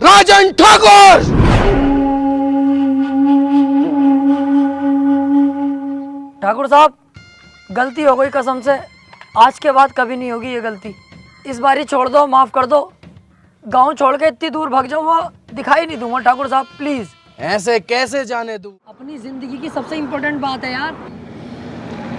राजन ठाकुर। ठाकुर साहब, गलती हो गई कसम से, आज के बाद कभी नहीं होगी ये गलती। इस बारी छोड़ दो, माफ कर दो। गांव छोड़ के इतनी दूर भाग जाऊंगा, दिखाई नहीं दूंगा। ठाकुर साहब प्लीज। ऐसे कैसे जाने दूं? अपनी जिंदगी की सबसे इम्पोर्टेंट बात है यार।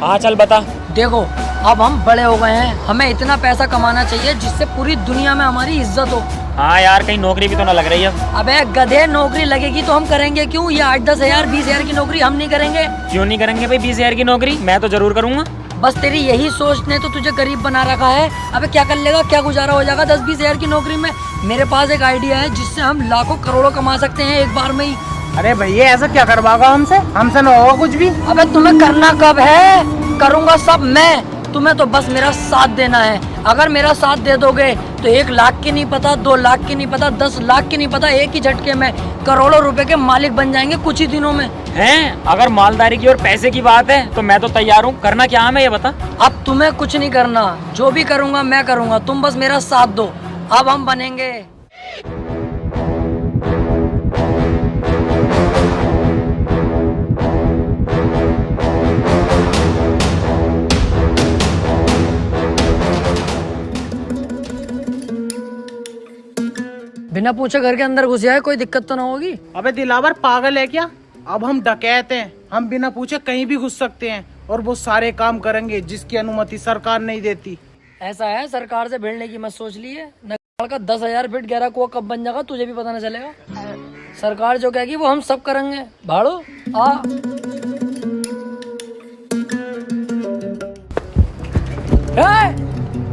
हाँ चल बता। देखो, अब हम बड़े हो गए हैं, हमें इतना पैसा कमाना चाहिए जिससे पूरी दुनिया में हमारी इज्जत हो। हाँ यार, कहीं नौकरी भी तो ना लग रही है। अबे गधे, नौकरी लगेगी तो हम करेंगे क्यों? ये 8-10 हजार 20 हजार की नौकरी हम नहीं करेंगे। क्यों नहीं करेंगे भाई? 20 हजार की नौकरी मैं तो जरूर करूंगा। बस तेरी यही सोच ने तो तुझे गरीब बना रखा है। अबे क्या कर लेगा, क्या गुजारा हो जाएगा 10-20 हजार की नौकरी में? मेरे पास एक आइडिया है जिससे हम लाखों करोड़ों कमा सकते हैं एक बार में ही। अरे भैया, ऐसा क्या करवाओगा हमसे ना होगा कुछ भी। अबे तुम्हें करना कब है? करूंगा सब मैं। तुम्हें तो बस मेरा साथ देना है। अगर मेरा साथ दे दोगे तो 1 लाख की नहीं पता, 2 लाख की नहीं पता, 10 लाख की नहीं पता, एक ही झटके में करोड़ों रुपए के मालिक बन जाएंगे कुछ ही दिनों में। हैं? अगर मालदारी की और पैसे की बात है तो मैं तो तैयार हूँ। करना क्या है ये बता। अब तुम्हें कुछ नहीं करना, जो भी करूंगा मैं करूंगा, तुम बस मेरा साथ दो। अब हम बनेंगे। बिना पूछे घर के अंदर घुस जाए, कोई दिक्कत तो ना होगी? अबे दिलावर, पागल है क्या? अब हम डकैत हैं, हम बिना पूछे कहीं भी घुस सकते हैं और वो सारे काम करेंगे जिसकी अनुमति सरकार नहीं देती। ऐसा है, सरकार से भिड़ने की मत सोच लिए। नगाड़ का 10,000 फीट गहरा कुआं कब बन जाएगा तुझे भी पता न चलेगा। सरकार जो कहेगी वो हम सब करेंगे। भाड़ो आ।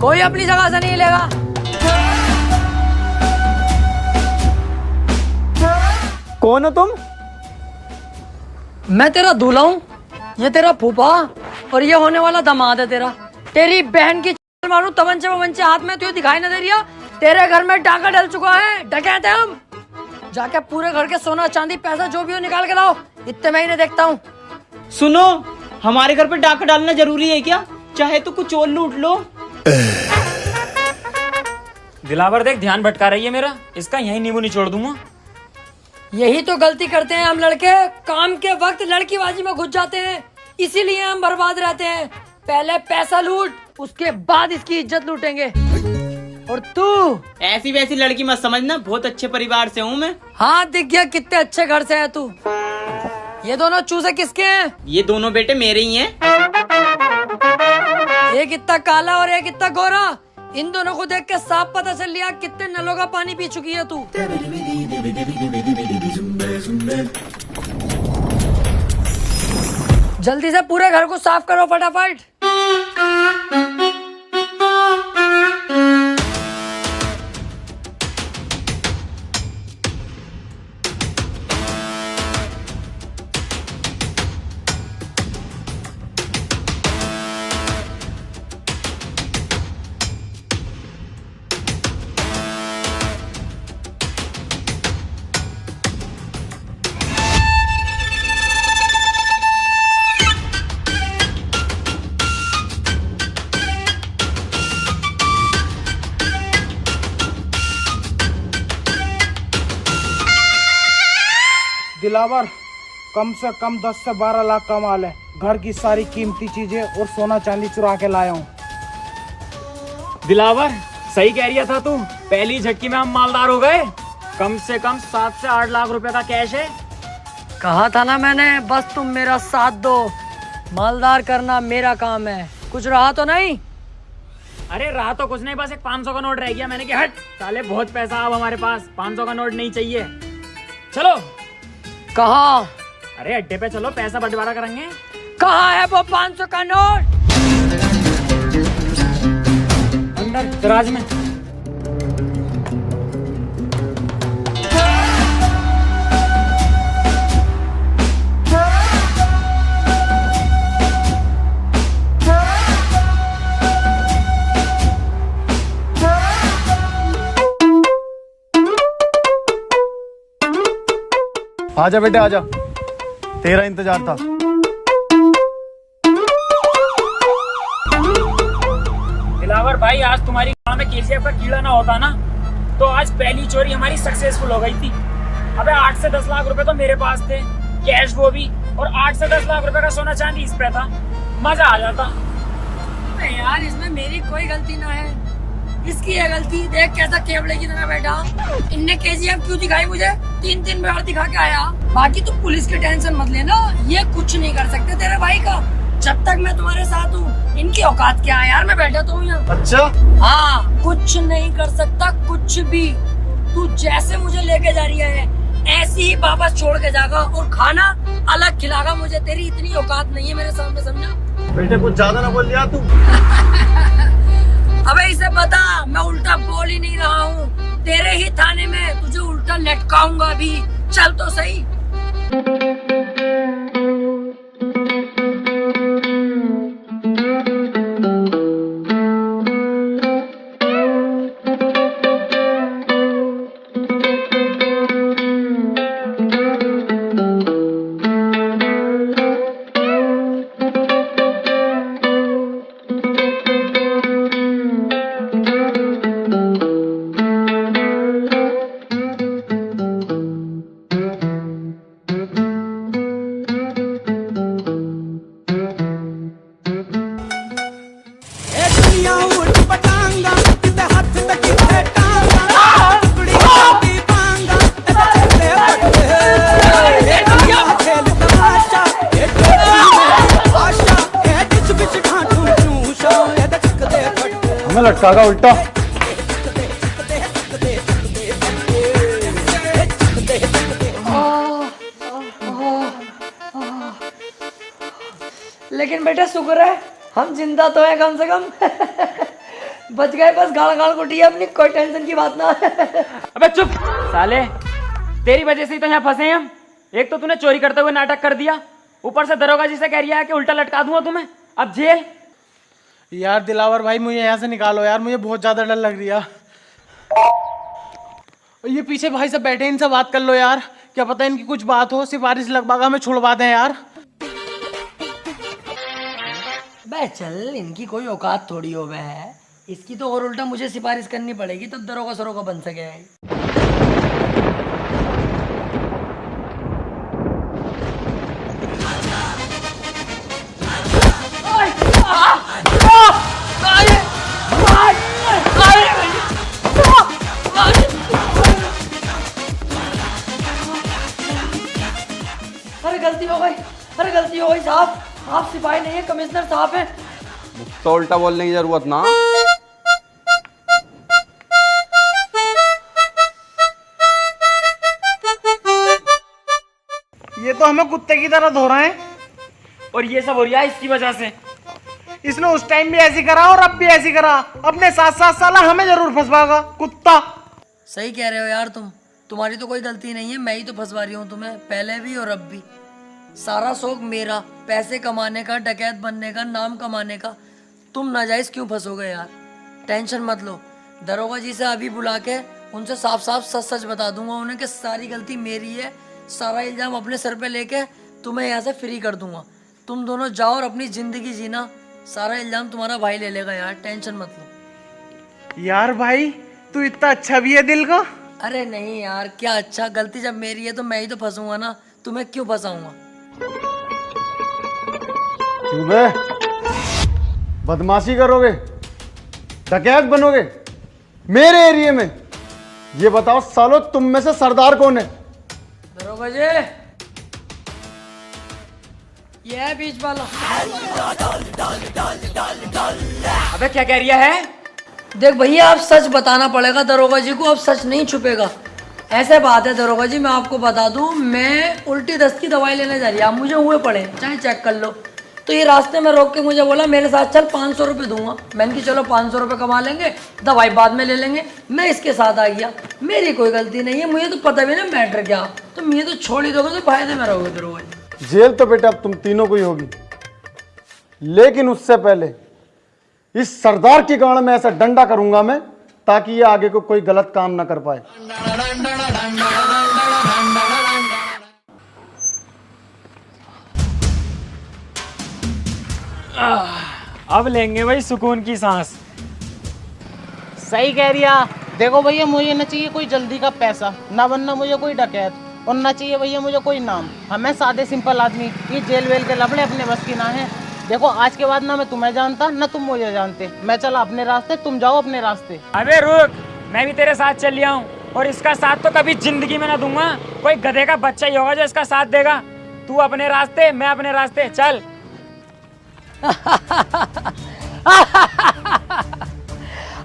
कोई अपनी जगह से नहीं लेगा। कौन हो तुम? मैं तेरा दूल्हा हूँ, ये तेरा फूफा और ये होने वाला दामाद है तेरा। तेरी बहन की चल मारूं तमंचे वमंचे हाथ में, तुझे दिखाई न दे रही है? तेरे घर में डाका डल चुका है, डकैत है हम। जाके पूरे घर के सोना चांदी पैसा जो भी हो निकाल के लाओ, इतने मैं ही नहीं देखता हूँ। सुनो, हमारे घर पे डाका डालना जरूरी है क्या? चाहे तो कुछ और लूट लो। दिलावर देख, ध्यान भटका रही है मेरा, इसका यही नींबू निचोड़ दूंगा। यही तो गलती करते हैं हम लड़के, काम के वक्त लड़कीबाजी में घुस जाते हैं, इसीलिए हम बर्बाद रहते हैं। पहले पैसा लूट, उसके बाद इसकी इज्जत लूटेंगे। और तू ऐसी वैसी लड़की मत समझना, बहुत अच्छे परिवार से हूँ मैं। हाँ दिख गया कितने अच्छे घर से है तू। ये दोनों चूजे किसके हैं? ये दोनों बेटे मेरे ही हैं। एक इतना काला और एक इतना गोरा। इन दोनों को देख के साफ पता चल लिया कितने नलों का पानी पी चुकी है तू। जल्दी से पूरे घर को साफ करो फटाफट। दिलावर, कम से कम 10 से 12 लाख का माल है। घर की सारी कीमती चीजें और सोना चांदी चुरा के लाया हूँ। दिलावर सही कह रही था तू, पहली झटकी में हम मालदार हो गए। कम से कम 7 से 8 लाख रुपए का कैश है। कहा था ना मैंने, बस तुम मेरा साथ दो। मालदार करना मेरा काम है। कुछ रहा तो नहीं? अरे रहा तो कुछ नहीं, बस एक 500 का नोट रह गया। मैंने कहा हट साले, बहुत पैसा अब हमारे पास, 500 का नोट नहीं चाहिए। चलो। कहा? अरे अड्डे पे चलो, पैसा बंटवारा करेंगे। कहाँ है वो 500 का नोट? अंदर दराज में। आजा बेटे आजा, तेरा इंतजार था। दिलावर भाई, आज तुम्हारी गांव में केसीएफ का कीड़ा ना होता ना तो आज पहली चोरी हमारी सक्सेसफुल हो गई थी। अबे 8 से 10 लाख रुपए तो मेरे पास थे, कैश वो भी, और 8 से 10 लाख रुपए का सोना चांदी इस पे था। मजा आ जाता। अबे यार इसमें मेरी कोई गलती ना है, इसकी है गलती। देख कैसा केवड़े की तरह बैठा। इनने केजीएफ क्यों दिखाई मुझे? 3 बार दिखा के आया। बाकी तू पुलिस की टेंशन मत लेना, ये कुछ नहीं कर सकते तेरे भाई का, जब तक मैं तुम्हारे साथ हूँ। इनकी औकात क्या है यार, मैं बैठा तो हूँ यहाँ। अच्छा, हाँ, कुछ नहीं कर सकता, कुछ भी। तू जैसे मुझे लेके जा रही है ऐसे ही वापस छोड़ के जाएगा, और खाना अलग खिलागा मुझे। तेरी इतनी औकात नहीं है मेरे सामने, समझा? बेटे कुछ ज्यादा ना बोल लिया तू। अबे इसे बता, मैं उल्टा बोल ही नहीं रहा हूँ। तेरे ही थाने में तुझे उल्टा लटकाऊंगा अभी। चल तो सही। हमें लटकागा उल्टा। लेकिन बेटा शुक्र है हम जिंदा तो है कम से कम। बच गए, बस गाल गाल कुटी है अपनी, कोई टेंशन की बात ना। अबे चुप साले, तेरी वजह से ही तो यहाँ फंसे हैं हम। एक तो तूने चोरी करते हुए नाटक कर दिया, ऊपर से दरोगा जी से कह रहा है कि उल्टा लटका दूंगा तुम्हें, अब जेल। यार दिलावर भाई मुझे यहाँ से निकालो यार, मुझे बहुत ज्यादा डर लग रहा। ये पीछे भाई सब बैठे, इनसे बात कर लो यार, क्या पता इनकी कुछ बात हो, सिफारिश लगवागा हमें छुड़वा दें यार। बे चल, इनकी कोई औकात थोड़ी हो बे है, इसकी तो और उल्टा मुझे सिफारिश करनी पड़ेगी तब दरोगा सरोगा बन सके। अरे गलती हो गई, अरे गलती हो गई साहब, आप सिपाही नहीं है, कमिश्नर साहब हैं। तो उल्टा बोलने की जरूरत ना। ये तो हमें कुत्ते की तरह धो रहे हैं, और ये सब हो रहा है इसकी वजह से। इसने उस टाइम भी ऐसी करा और अब भी ऐसी करा, अपने साथ साला हमें जरूर फंसवाएगा कुत्ता। सही कह रहे हो यार तुम, तुम्हारी तो कोई गलती नहीं है, मैं ही तो फंसवा रही हूँ तुम्हें, पहले भी और अब भी। सारा शौक मेरा, पैसे कमाने का, डकैत बनने का, नाम कमाने का। तुम नाजायज क्यों फंसोगे यार? टेंशन मत लो, दरोगा जी से अभी बुला के उनसे साफ साफ सच सच बता दूंगा उन्हें कि सारी गलती मेरी है, सारा इल्जाम अपने सर पे लेके तुम्हें यहाँ से फ्री कर दूंगा। तुम दोनों जाओ और अपनी जिंदगी जीना, सारा इल्जाम तुम्हारा भाई ले लेगा यार, टेंशन मत लो। यार भाई तू इतना अच्छा भी है दिल का। अरे नहीं यार, क्या अच्छा, गलती जब मेरी है तो मैं ही तो फंसूंगा ना, तुम्हें क्यों फंसाऊंगा? क्यों बे? बदमाशी करोगे, डकैत बनोगे मेरे एरिया में? ये बताओ सालो, तुम में से सरदार कौन है? दरोगा जी, ये है बीच वाला। अबे क्या कह रहा है? देख भैया, आप सच बताना पड़ेगा दरोगा जी को, अब सच नहीं छुपेगा। ऐसे बात है दरोगा जी, मैं आपको बता दूं, मैं उल्टी दस्त की दवाई लेने जा रही है, आप मुझे हुए पड़े, चाहे चेक कर लो। तो ये रास्ते में रोक के मुझे बोला मेरे साथ चल, 500 रुपये दूंगा। मैंने कहा चलो 500 रुपये कमा लेंगे, दवाई बाद में ले लेंगे। मैं इसके साथ आ गया, मेरी कोई गलती नहीं है, मुझे तो पता भी ना मैटर क्या, तो मुझे तो छोड़ ही दोगे तो फायदे में रहोगे दरोगा जी। जेल तो बेटा अब तुम तीनों को ही होगी, लेकिन उससे पहले इस सरदार की गाड़ में ऐसा डंडा करूंगा मैं, ताकि ये आगे को कोई गलत काम ना कर पाए। अब लेंगे भाई सुकून की सांस। सही कह रिया, देखो भैया, मुझे ना चाहिए कोई जल्दी का पैसा, ना बनना मुझे कोई डकैत, और ना चाहिए भैया मुझे कोई नाम। हमें सादे सिंपल आदमी, ये जेल वेल के लफड़े अपने बस की ना है। देखो आज के बाद ना मैं तुम्हें जानता ना तुम मुझे जानते। मैं चला अपने रास्ते, तुम जाओ अपने रास्ते। अबे रुक, मैं भी तेरे साथ चल लिया हूँ, और इसका साथ तो कभी जिंदगी में ना दूंगा। कोई गधे का बच्चा ही होगा जो इसका साथ देगा। तू अपने रास्ते, मैं अपने रास्ते, चल।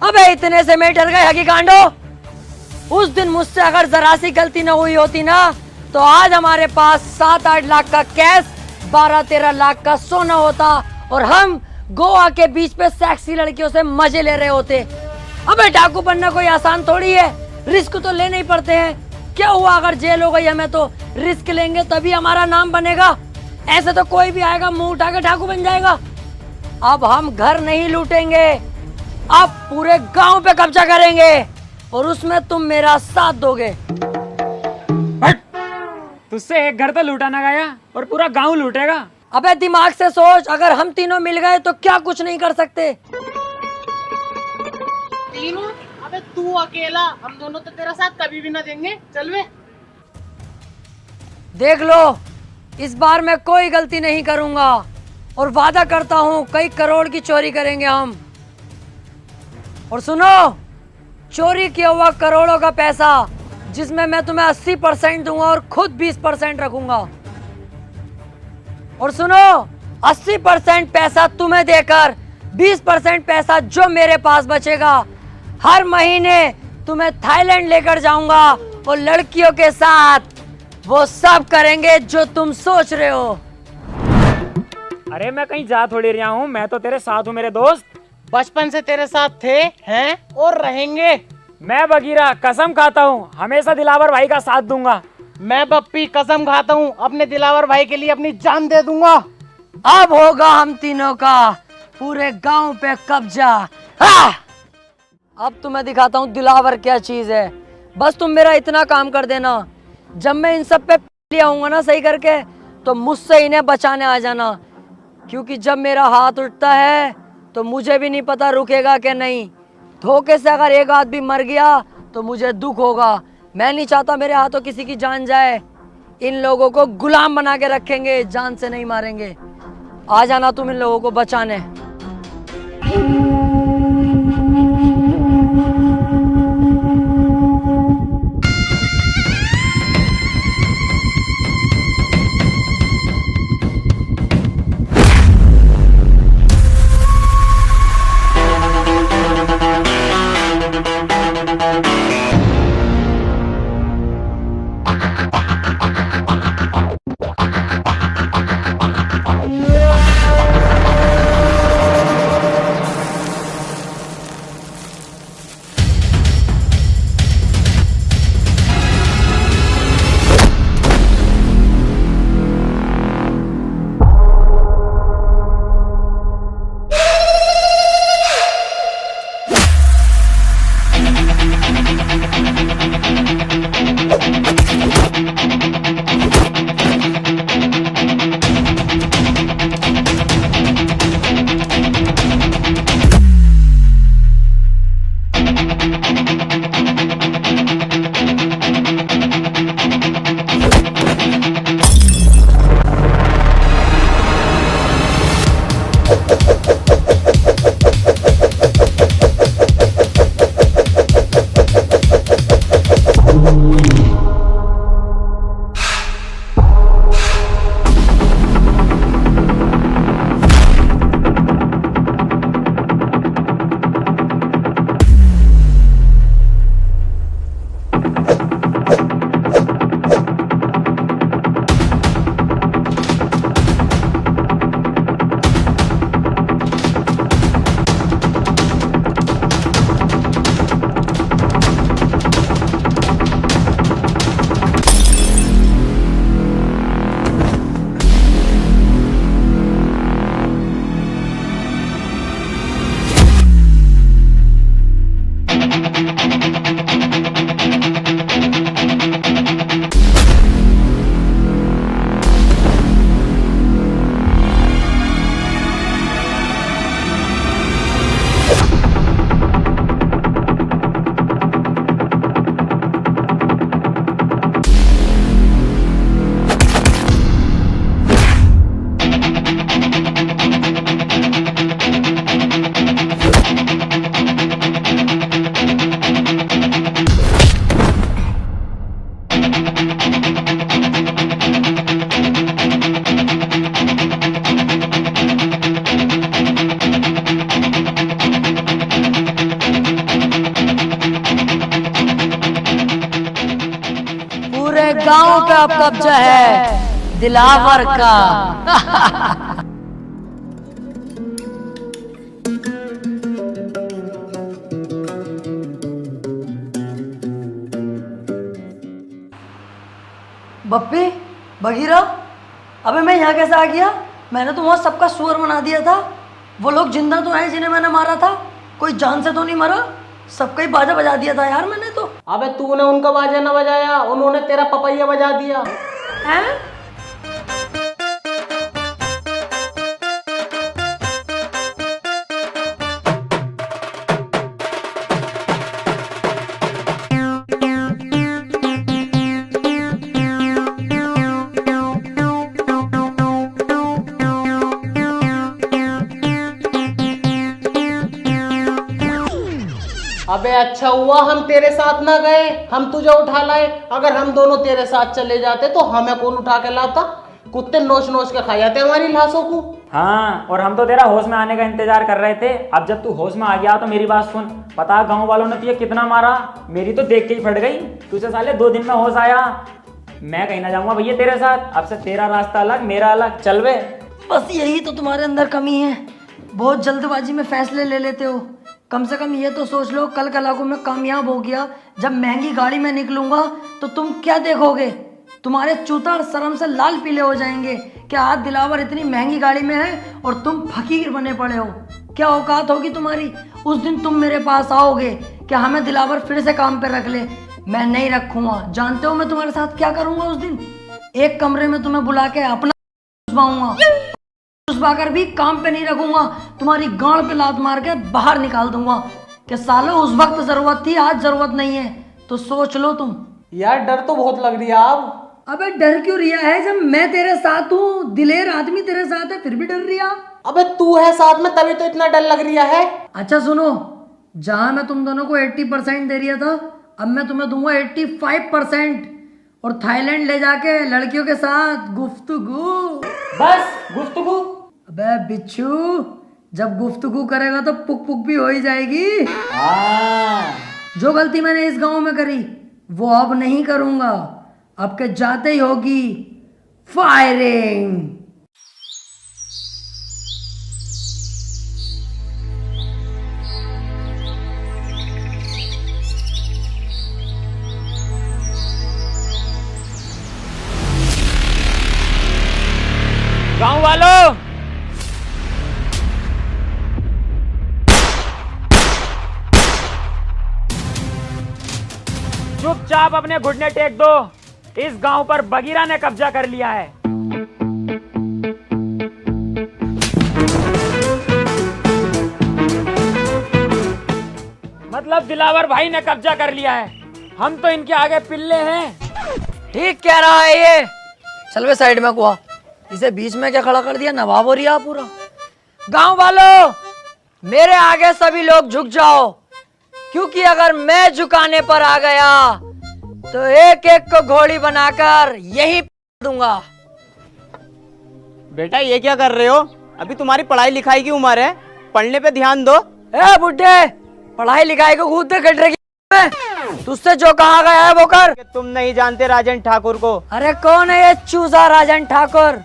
अबे इतने से मैं डर गए हकी कांडो। उस दिन मुझसे अगर जरा सी गलती न हुई होती ना, तो आज हमारे पास 7-8 लाख का कैश, 12-13 लाख का सोना होता, और हम गोवा के बीच पे सेक्सी लड़कियों से मजे ले रहे होते। अबे डाकू बनना कोई आसान थोड़ी है, रिस्क तो लेने ही पड़ते हैं। क्या हुआ अगर जेल हो गई हमें, तो रिस्क लेंगे तभी हमारा नाम बनेगा। ऐसे तो कोई भी आएगा मुंह उठा के डाकू बन जाएगा। अब हम घर नहीं लूटेंगे, अब पूरे गांव पे कब्जा करेंगे, और उसमें तुम मेरा साथ दोगे। तुझसे एक घर तो लूटा ना गया, और पूरा गांव लूटेगा। अबे दिमाग से सोच, अगर हम तीनों मिल गए तो क्या कुछ नहीं कर सकते। तीनों? अबे तू अकेला, हम दोनों तो तेरा साथ कभी भी ना देंगे। चल वे। देख लो, इस बार मैं कोई गलती नहीं करूंगा, और वादा करता हूं कई करोड़ की चोरी करेंगे हम। और सुनो, चोरी किया हुआ करोड़ों का पैसा, जिसमें मैं तुम्हें 80% दूंगा और खुद 20% रखूंगा। और सुनो, 80% पैसा तुम्हें देकर 20% पैसा जो मेरे पास बचेगा, हर महीने तुम्हें थाईलैंड लेकर जाऊंगा, और लड़कियों के साथ वो सब करेंगे जो तुम सोच रहे हो। अरे मैं कहीं जा थोड़ी रहा हूँ, मैं तो तेरे साथ हूँ मेरे दोस्त। बचपन से तेरे साथ थे, हैं और रहेंगे। मैं बगीरा कसम खाता हूँ हमेशा दिलावर भाई का साथ दूंगा। मैं बप्पी कसम खाता हूँ अपने दिलावर भाई के लिए अपनी जान दे दूंगा। अब होगा हम तीनों का पूरे गांव पे कब्जा। हाँ! अब तुम्हें दिखाता हूँ दिलावर क्या चीज है। बस तुम मेरा इतना काम कर देना, जब मैं इन सब पे लिया आऊंगा ना सही करके, तो मुझसे इन्हें बचाने आ जाना, क्योंकि जब मेरा हाथ उठता है तो मुझे भी नहीं पता रुकेगा कि नहीं। धोखे से अगर एक आदमी मर गया तो मुझे दुख होगा। मैं नहीं चाहता मेरे हाथों किसी की जान जाए। इन लोगों को गुलाम बना के रखेंगे, जान से नहीं मारेंगे। आ जाना तुम इन लोगों को बचाने। पूरे गांव पे अब कब्जा है दिलावर का। बप्पी, बगीरा, अबे मैं यहाँ कैसे आ गया? मैंने तो वहाँ सबका सुअर बना दिया था। वो लोग जिंदा तो हैं जिन्हें मैंने मारा था, कोई जान से तो नहीं मरा। सबका ही बाजा बजा दिया था यार मैंने तो। अबे तूने उनका बाजा ना बजाया, उन्होंने तेरा पपैया बजा दिया। हैं? अबे अच्छा हुआ हम तेरे साथ ना गए, हम तुझे उठा लाए। अगर हम दोनों तेरे साथ चले जाते तो हमें कौन उठा के लाता? कुत्ते नोच नोच के खा जाते हमारी लाशों को। हाँ, और हम तो तेरा होश में आने का इंतजार कर रहे थे। अब जब तू होश में आ गया तो मेरी बात सुन। पता गांव वालों ने तुझे कितना मारा, मेरी तो देख के ही फट गई। तुझे साले 2 दिन में होश आया। मैं कहीं ना जाऊंगा भैया तेरे साथ। अब से तेरा रास्ता अलग, मेरा अलग। चल वे। बस यही तो तुम्हारे अंदर कमी है, बहुत जल्दबाजी में फैसले ले लेते हो। कम से कम ये तो सोच लो, कल कला को मैं कामयाब हो गया, जब महंगी गाड़ी में निकलूंगा तो तुम क्या देखोगे? तुम्हारे चूतर शर्म से लाल पीले हो जाएंगे। क्या आज दिलावर इतनी महंगी गाड़ी में है और तुम फकीर बने पड़े हो? क्या औकात होगी तुम्हारी? उस दिन तुम मेरे पास आओगे क्या हमें दिलावर फिर से काम पे रख ले? मैं नहीं रखूंगा। जानते हो मैं तुम्हारे साथ क्या करूंगा उस दिन? एक कमरे में तुम्हें बुला के अपना कर भी काम पे नहीं रखूंगा, तुम्हारी गांड पे लात मार के बाहर निकाल दूंगा कि सालों उस वक्त जरूरत थी, आज जरूरत नहीं है। तो सोच लो तुम। यार डर तो बहुत लग रही है अब। अबे डर क्यों रिया है जब मैं तेरे साथ हूँ? दिलेर आदमी तेरे साथ है फिर भी डर रिया? अबे तू है साथ में तभी तो इतना डर लग रहा है। अच्छा सुनो, जहां मैं तुम दोनों को 80% दे रिया था, अब मैं तुम्हें दूंगा 85%। और थाईलैंड ले जाके लड़कियों के साथ गुफ्तगू। बस गुफ्तगू? अबे बिच्छू, जब गुफ्तगू करेगा तो पुक पुक भी हो ही जाएगी। जो गलती मैंने इस गांव में करी वो अब नहीं करूंगा। अब के जाते ही होगी फायरिंग। गांव वालों, चुपचाप अपने घुटने टेक दो। इस गांव पर बगीरा ने कब्जा कर लिया है। मतलब दिलावर भाई ने कब्जा कर लिया है। हम तो इनके आगे पिल्ले हैं। ठीक कह रहा है ये। चल वे साइड में कुआ, इसे बीच में क्या खड़ा कर दिया? नवाब हो रिया पूरा। गांव वालों, मेरे आगे सभी लोग झुक जाओ, क्योंकि अगर मैं झुकाने पर आ गया तो एक एक को घोड़ी बनाकर यही दूंगा। बेटा ये क्या कर रहे हो? अभी तुम्हारी पढ़ाई लिखाई की उम्र है, पढ़ने पे ध्यान दो। ए बुड्ढे, पढ़ाई लिखाई को कूदते कटरे की तुझसे जो कहा गया है वो कर। तुम नहीं जानते राजन ठाकुर को? अरे कौन है ये चूजा राजन ठाकुर?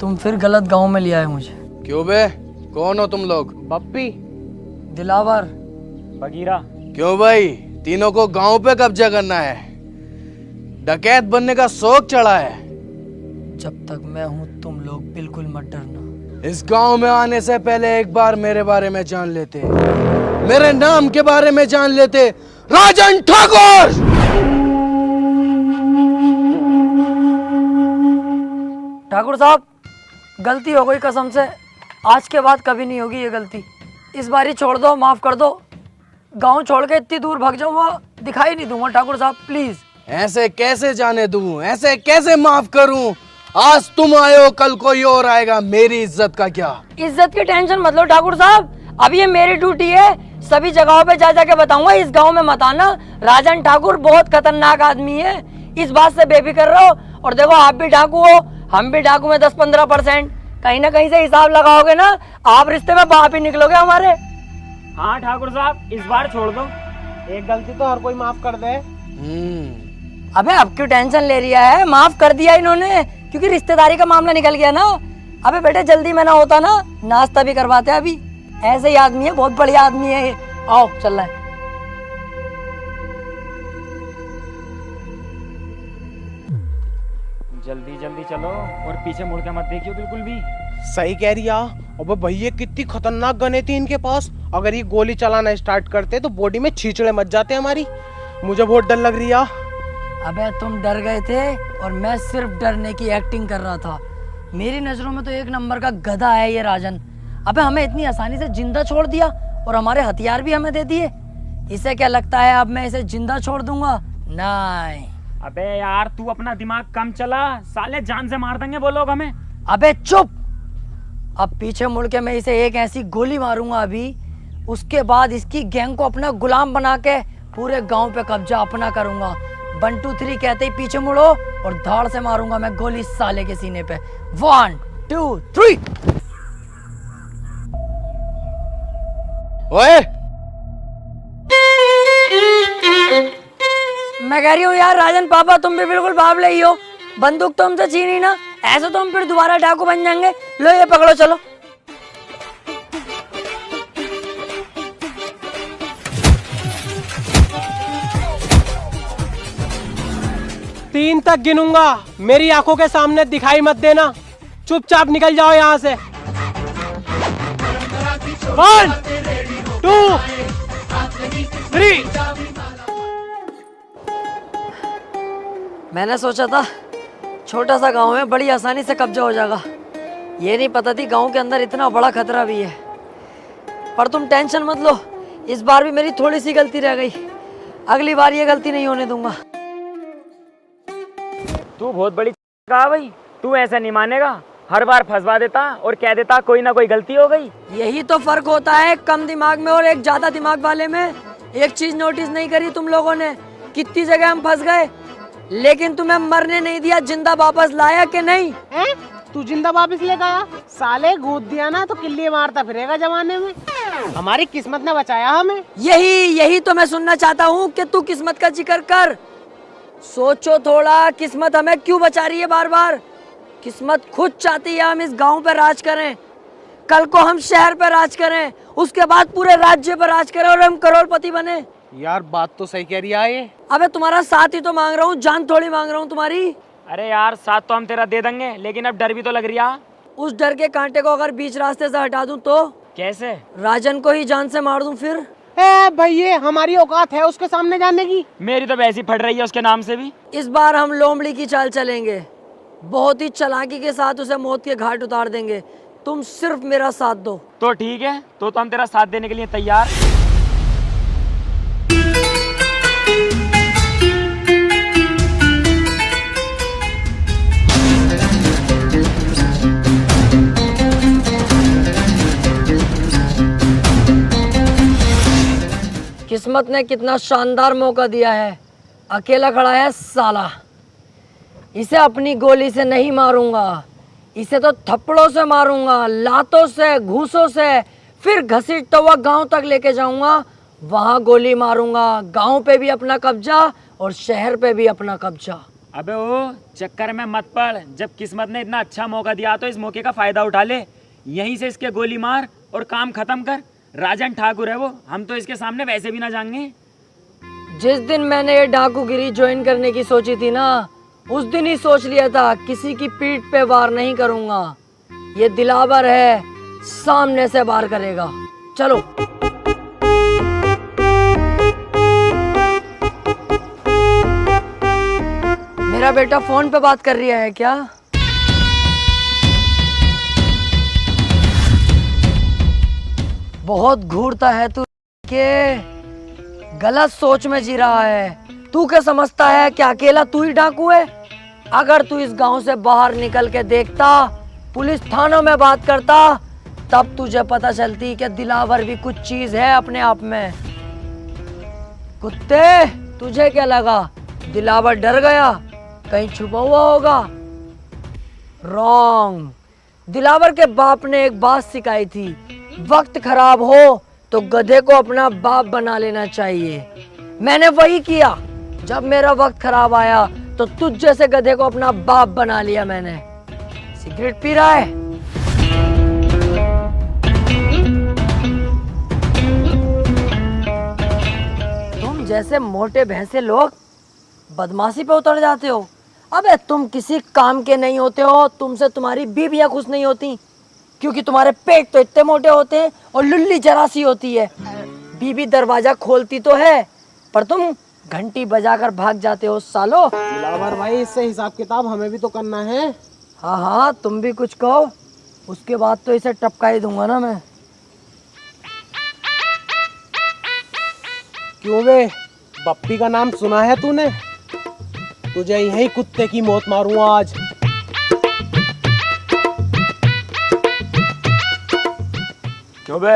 तुम फिर गलत गांव में लिया है मुझे। क्यों बे? कौन हो तुम लोग? बप्पी। दिलावर। बगीरा। क्यों भाई, तीनों को गांव पे कब्जा करना है। डकैत बनने का शौक चढ़ा है। जब तक मैं हूं तुम लोग बिल्कुल मत डरना। इस गांव में आने से पहले एक बार मेरे बारे में जान लेते, मेरे नाम के बारे में जान लेते। राजन ठाकुर। ठाकुर साहब, गलती हो गई कसम से, आज के बाद कभी नहीं होगी ये गलती। इस बार ही छोड़ दो, माफ कर दो। गांव छोड़ के इतनी दूर भाग जाऊंगा, दिखाई नहीं दूंगा ठाकुर साहब, प्लीज। ऐसे कैसे जाने दूं, ऐसे कैसे माफ करूं? आज तुम आए हो, कल कोई और आएगा, मेरी इज्जत का क्या? इज्जत की टेंशन मत लो ठाकुर साहब, अब ये मेरी ड्यूटी है। सभी जगहों पे जा जाके बताऊंगा, इस गांव में मत आना। राजन ठाकुर बहुत खतरनाक आदमी है, इस बात से बेफिक्र रहो। और देखो, आप भी डाकू हो, हम भी डाकू में 10-15%। कहीं ना कहीं से हिसाब लगाओगे ना, आप रिश्ते में बाप ही निकलोगे हमारे। हाँ ठाकुर साहब, इस बार छोड़ दो। एक गलती तो हर कोई माफ कर दे। अबे अब क्यों टेंशन ले रिया है? माफ कर दिया इन्होंने, क्योंकि रिश्तेदारी का मामला निकल गया ना। अबे बेटे, जल्दी में ना होता ना, नाश्ता भी करवाते अभी। ऐसे ही आदमी है, बहुत बढ़िया आदमी है ये। आओ चल रहा है। जल्दी जल्दी चलो और पीछे मुड़ के मत देखियो बिल्कुल भी। सही कह रही है। अबे भैया, कितनी खतरनाक गने थी इनके पास। अगर ये गोली चलाना स्टार्ट करते तो बॉडी में छींचड़े मच जाते हमारी। मुझे बहुत डर लग रही है। अबे तुम डर गए थे और मैं सिर्फ डरने की एक्टिंग कर रहा था। मेरी नजरों में तो एक नंबर का गधा है ये राजन। अबे हमें इतनी आसानी से जिंदा छोड़ दिया और हमारे हथियार भी हमें दे दिए। इसे क्या लगता है अब मैं इसे जिंदा छोड़ दूंगा? नहीं। अबे यार, तू अपना दिमाग कम चला, साले जान से मार देंगे वो लोग हमें। अबे चुप। अब पीछे मुड़ के मैं इसे एक ऐसी गोली मारूंगा अभी, उसके बाद इसकी गैंग को अपना गुलाम बना के पूरे गांव पे कब्जा अपना करूंगा। 1 2 3 कहते ही पीछे मुड़ो और धाड़ से मारूंगा मैं गोली साले के सीने पे। 1 2 3। ओए, मैं कह रही हूँ यार राजन पापा, तुम भी बिल्कुल बावले ही हो। बंदूक तो हमसे छीनी ना, ऐसे तो हम फिर दोबारा डाकू बन जाएंगे। लो ये पकड़ो, चलो। तीन तक गिनूंगा, मेरी आंखों के सामने दिखाई मत देना। चुपचाप निकल जाओ यहाँ से। 1 2 3। मैंने सोचा था छोटा सा गांव है, बड़ी आसानी से कब्जा हो जाएगा। ये नहीं पता थी गांव के अंदर इतना बड़ा खतरा भी है। पर तुम टेंशन मत लो, इस बार भी मेरी थोड़ी सी गलती रह गई। अगली बार ये गलती नहीं होने दूंगा। तू बहुत बड़ी कहा भाई, तू ऐसा नहीं मानेगा। हर बार फंसवा देता और कह देता कोई ना कोई गलती हो गई। यही तो फर्क होता है कम दिमाग में और एक ज्यादा दिमाग वाले में। एक चीज नोटिस नहीं करी तुम लोगों ने, कितनी जगह हम फंस गए, लेकिन तुम्हें मरने नहीं दिया, जिंदा वापस लाया कि नहीं? तू जिंदा वापस ले गया? साले गोद दिया ना तो किल्ली मारता फिरेगा जमाने में। हमारी किस्मत ने बचाया हमें। यही तो मैं सुनना चाहता हूँ कि तू किस्मत का जिक्र कर। सोचो थोड़ा, किस्मत हमें क्यों बचा रही है बार बार? किस्मत खुद चाहती है हम इस गांव पे राज करें, कल को हम शहर पे राज करें, उसके बाद पूरे राज्य पर राज करें और हम करोड़पति बने। यार बात तो सही कह रही है ये। अबे तुम्हारा साथ ही तो मांग रहा हूँ, जान थोड़ी मांग रहा हूँ तुम्हारी। अरे यार, साथ तो हम तेरा दे देंगे, लेकिन अब डर भी तो लग रही है। उस डर के कांटे को अगर बीच रास्ते से हटा दूं तो? कैसे? राजन को ही जान से मार दूं फिर? भैया, हमारी औकात है उसके सामने जाने की? मेरी तो वैसी फट रही है उसके नाम से भी। इस बार हम लोमड़ी की चाल चलेंगे, बहुत ही चालाकी के साथ उसे मौत के घाट उतार देंगे। तुम सिर्फ मेरा साथ दो। तो ठीक है, तो हम तेरा साथ देने के लिए तैयार। किस्मत ने कितना शानदार मौका दिया है, अकेला खड़ा है साला। इसे अपनी गोली से नहीं मारूंगा, इसे तो थप्पड़ों से मारूंगा, लातों से, घूसों से, फिर घसीटता हुआ गांव तक लेके जाऊंगा, वहां गोली मारूंगा। गांव पे भी अपना कब्जा और शहर पे भी अपना कब्जा। अबे वो चक्कर में मत पड़, जब किस्मत ने इतना अच्छा मौका दिया तो इस मौके का फायदा उठा ले। यहीं से इसके गोली मार और काम खत्म कर। राजन ठाकुर है वो, हम तो इसके सामने वैसे भी ना जाएंगे। जिस दिन मैंने ये डाकूगिरी ज्वाइन करने की सोची थी ना, उस दिन ही सोच लिया था किसी की पीठ पे वार नहीं करूंगा। ये दिलावर है, सामने से वार करेगा। चलो। मेरा बेटा फोन पे बात कर रहा है क्या? बहुत घूरता है तू, के गलत सोच में जी रहा है। तू क्या समझता है कि अकेला तू ही डाकू है? अगर तू इस गांव से बाहर निकल के देखता, पुलिस थानों में बात करता, तब तुझे पता चलती कि दिलावर भी कुछ चीज है अपने आप में। कुत्ते, तुझे क्या लगा दिलावर डर गया? कहीं छुपा हुआ होगा? रॉन्ग। दिलावर के बाप ने एक बात सिखाई थी, वक्त खराब हो तो गधे को अपना बाप बना लेना चाहिए। मैंने वही किया। जब मेरा वक्त खराब आया तो तुझ जैसे गधे को अपना बाप बना लिया मैंने। सिगरेट पी रहा है? तुम जैसे मोटे भैंसे लोग बदमाशी पे उतर जाते हो। अबे तुम किसी काम के नहीं होते हो। तुमसे तुम्हारी बीवियां खुश नहीं होती, क्योंकि तुम्हारे पेट तो इतने मोटे होते हैं और लुल्ली जरा सी होती है। बीवी दरवाजा खोलती तो है, पर तुम घंटी बजाकर भाग जाते हो सालो। दिलावर भाई, इससे हिसाब किताब हमें भी तो करना है। हाँ हाँ, तुम भी कुछ कहो, उसके बाद तो इसे टपका ही दूंगा ना मैं। क्यों बे, बप्पी का नाम सुना है तूने? तुझे यही कुत्ते की मौत मारूंगा आज। क्यों बे,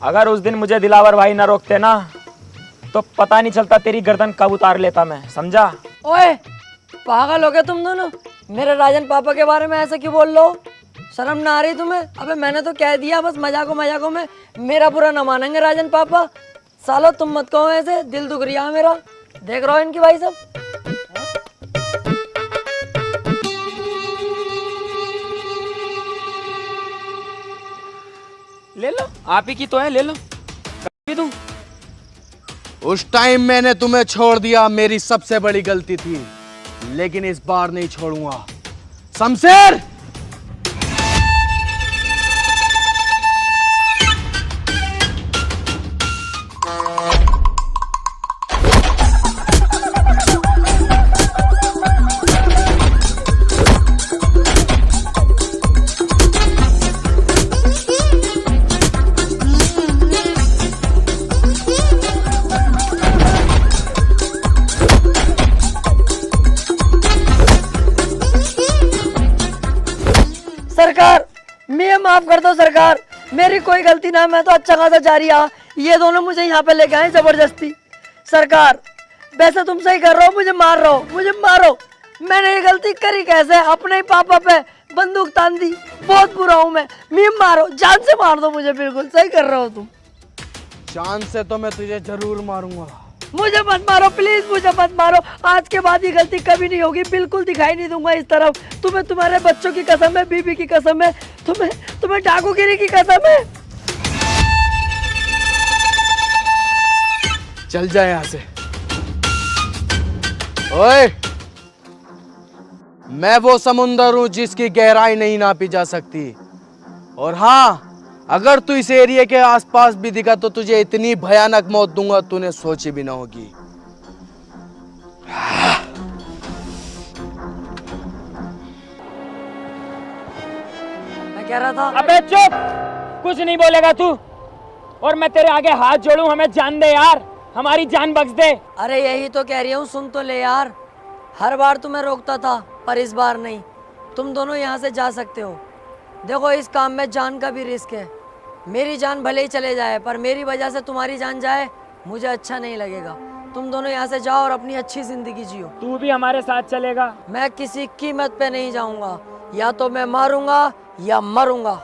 अगर उस दिन मुझे दिलावर भाई ना रोकते ना, तो पता नहीं चलता तेरी गर्दन कब उतार लेता मैं, समझा? ओए पागल हो गए तुम दोनों। मेरे राजन पापा के बारे में ऐसा क्यों बोल लो? शर्म ना आ रही तुम्हें? अबे मैंने तो कह दिया, बस मजाकों में मेरा बुरा ना मानेंगे राजन पापा। सालो तुम मत कहो ऐसे, दिल दुख रिया है मेरा। देख रहा हो इनकी भाई सब। ले लो, आप ही की तो है, ले लो। भी दूं? उस टाइम मैंने तुम्हें छोड़ दिया, मेरी सबसे बड़ी गलती थी, लेकिन इस बार नहीं छोड़ूंगा। शमशेर, सरकार, मैं माफ कर दो सरकार, मेरी कोई गलती ना, मैं तो अच्छा खासा जा रहा। ये दोनों मुझे यहाँ पे लेके आए जबरदस्ती। सरकार, वैसे तुम सही कर रहे हो, मुझे मार रहे हो, मुझे मारो। मैंने ये गलती करी कैसे? अपने ही पापा पे बंदूक तान दी। बहुत बुरा हूँ मैं मारो, जान से मार दो मुझे। बिल्कुल सही कर रहे हो तुम। जान से तो मैं तुझे जरूर मारूंगा। मुझे मत मारो प्लीज, मुझे मत मारो। आज के बाद ये गलती कभी नहीं होगी, बिल्कुल दिखाई नहीं दूंगा इस तरफ। तुम्हें तुम्हारे बच्चों की कसम है, बीबी की कसम है, तुम्हें डाकूगिरी की कसम है। चल जाए यहां से। ओए, मैं वो समुंदर हूं जिसकी गहराई नहीं नापी जा सकती। और हाँ, अगर तू इस एरिया के आसपास भी दिखा तो तुझे इतनी भयानक मौत दूंगा तूने सोची भी ना होगी। मैं कह रहा था, अबे चुप, कुछ नहीं बोलेगा तू। और मैं तेरे आगे हाथ जोड़ूं, हमें जान दे यार, हमारी जान बख्श दे। अरे यही तो कह रही हूँ, सुन तो ले यार। हर बार तुम्हें रोकता था, पर इस बार नहीं। तुम दोनों यहाँ से जा सकते हो। देखो, इस काम में जान का भी रिस्क है। मेरी जान भले ही चले जाए, पर मेरी वजह से तुम्हारी जान जाए, मुझे अच्छा नहीं लगेगा। तुम दोनों यहाँ से जाओ और अपनी अच्छी जिंदगी जियो। तू भी हमारे साथ चलेगा? मैं किसी कीमत पे नहीं जाऊंगा, या तो मैं मारूंगा या मरूंगा।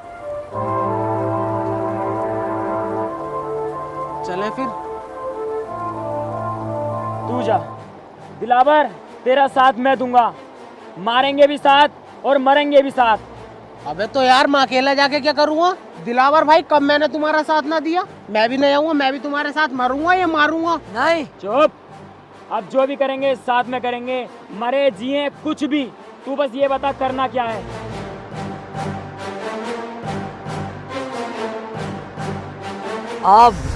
चले फिर। तू जा। दिलावर, तेरा साथ मैं दूंगा, मारेंगे भी साथ और मरेंगे भी साथ। अबे तो यार मैं अकेला जाके क्या करूँगा? दिलावर भाई, कब मैंने तुम्हारा साथ ना दिया? मैं भी नहीं आऊंगा, मैं भी तुम्हारे साथ मरूंगा या मारूंगा? नहीं। चुप। अब जो भी करेंगे साथ में करेंगे, मरे जिए कुछ भी। तू बस ये बता करना क्या है। अब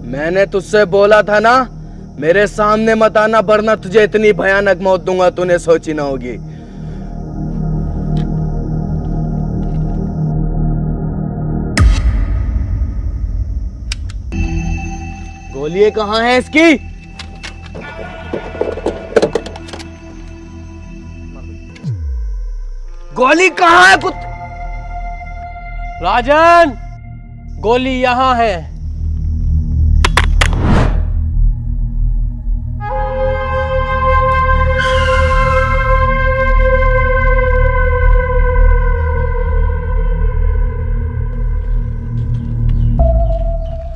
मैंने तुझसे बोला था ना, मेरे सामने मत आना, वरना तुझे इतनी भयानक मौत दूंगा तूने सोची ना होगी। गोली कहाँ है इसकी? गोली कहाँ है? राजन, गोली यहाँ है।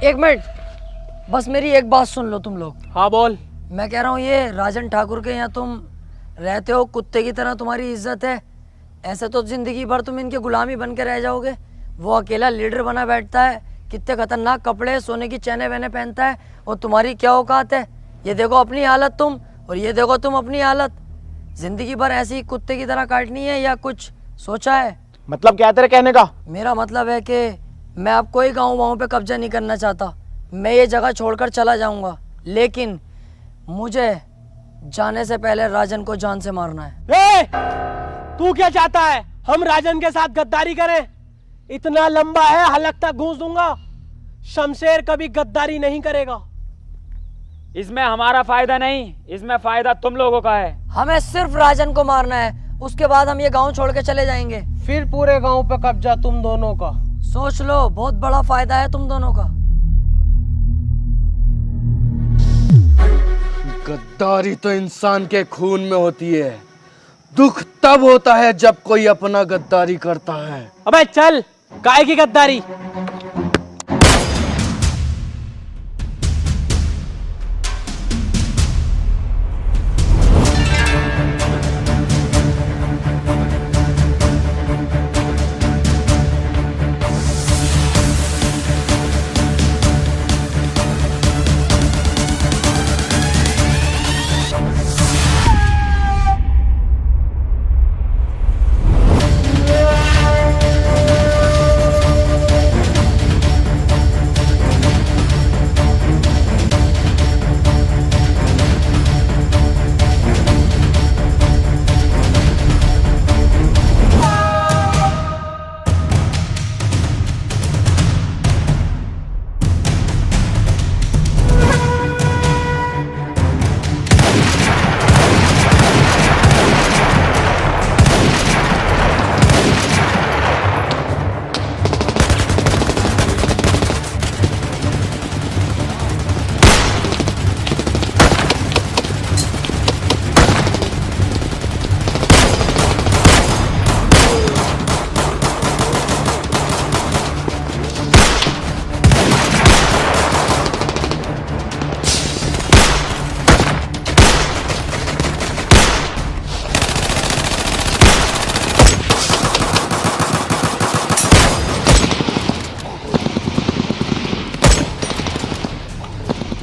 एक मिनट, बस मेरी एक बात सुन लो तुम लोग। हाँ बोल। मैं कह रहा हूँ ये राजन ठाकुर के यहाँ तुम रहते हो, कुत्ते की तरह तुम्हारी इज्जत है। ऐसे तो जिंदगी भर तुम इनके गुलामी बन के रह जाओगे। वो अकेला लीडर बना बैठता है, कितने खतरनाक कपड़े, सोने की चैने वैने पहनता है, और तुम्हारी क्या औकात है? ये देखो अपनी हालत तुम, और ये देखो तुम अपनी हालत। जिंदगी भर ऐसी ही कुत्ते की तरह काटनी है या कुछ सोचा है? मतलब क्या तेरे कहने का? मेरा मतलब है कि मैं अब कोई गाँव वाँव पे कब्जा नहीं करना चाहता। मैं ये जगह छोड़कर चला जाऊंगा, लेकिन मुझे जाने से पहले राजन को जान से मारना है। तू क्या चाहता है? हम राजन के साथ गद्दारी करें? इतना लंबा है, हलक तक घूस दूंगा। शमशेर कभी गद्दारी नहीं करेगा। इसमें हमारा फायदा नहीं, इसमें फायदा तुम लोगों का है। हमें सिर्फ राजन को मारना है, उसके बाद हम ये गांव छोड़ के चले जाएंगे। फिर पूरे गांव पे कब्जा तुम दोनों का। सोच लो, बहुत बड़ा फायदा है तुम दोनों का। गद्दारी तो इंसान के खून में होती है। दुख तब होता है जब कोई अपना गद्दारी करता है। अबे चल, काहे की गद्दारी?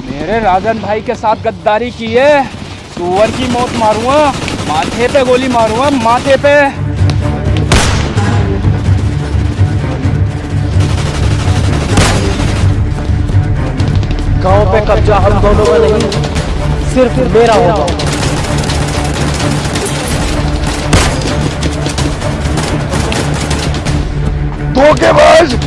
मेरे राजन भाई के साथ गद्दारी की है, सुअर की मौत मारूंगा, माथे पे गोली मारूंगा, माथे पे। गांव पे कब्जा हम दोनों का नहीं, सिर्फ मेरा होगा। धोखेबाज!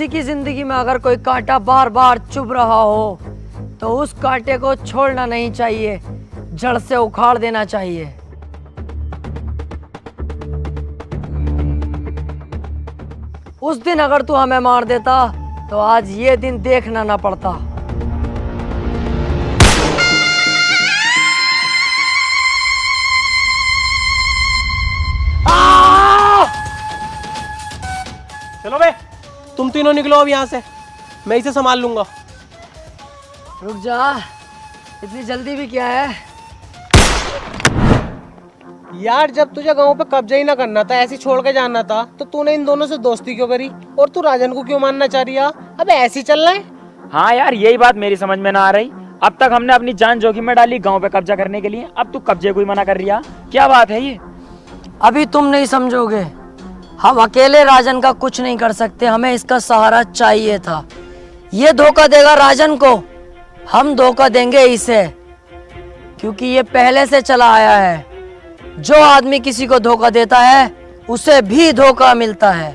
किसी की जिंदगी में अगर कोई कांटा बार बार चुभ रहा हो तो उस कांटे को छोड़ना नहीं चाहिए, जड़ से उखाड़ देना चाहिए। उस दिन अगर तू हमें मार देता तो आज ये दिन देखना ना पड़ता। चलो बे, तुम तीनों निकलो अब यहाँ से, मैं इसे संभाल लूंगा। रुक जा, इतनी जल्दी भी क्या है? यार जब तुझे गांव पे कब्जा ही ना करना था, ऐसे छोड़ के जाना था, तो तूने इन दोनों से दोस्ती क्यों करी? और तू राजन को क्यों मानना चाह रही है? अबे ऐसे ही चल रहा है। हाँ यार, यही बात मेरी समझ में ना आ रही। अब तक हमने अपनी जान जोखिम में डाली गांव पे कब्जा करने के लिए, अब तू कब्जे को ही मना कर रही है। क्या बात है ये? अभी तुम नहीं समझोगे। हम अकेले राजन का कुछ नहीं कर सकते, हमें इसका सहारा चाहिए था। ये धोखा देगा राजन को, हम धोखा देंगे इसे, क्योंकि ये पहले से चला आया है। जो आदमी किसी को धोखा देता है उसे भी धोखा मिलता है।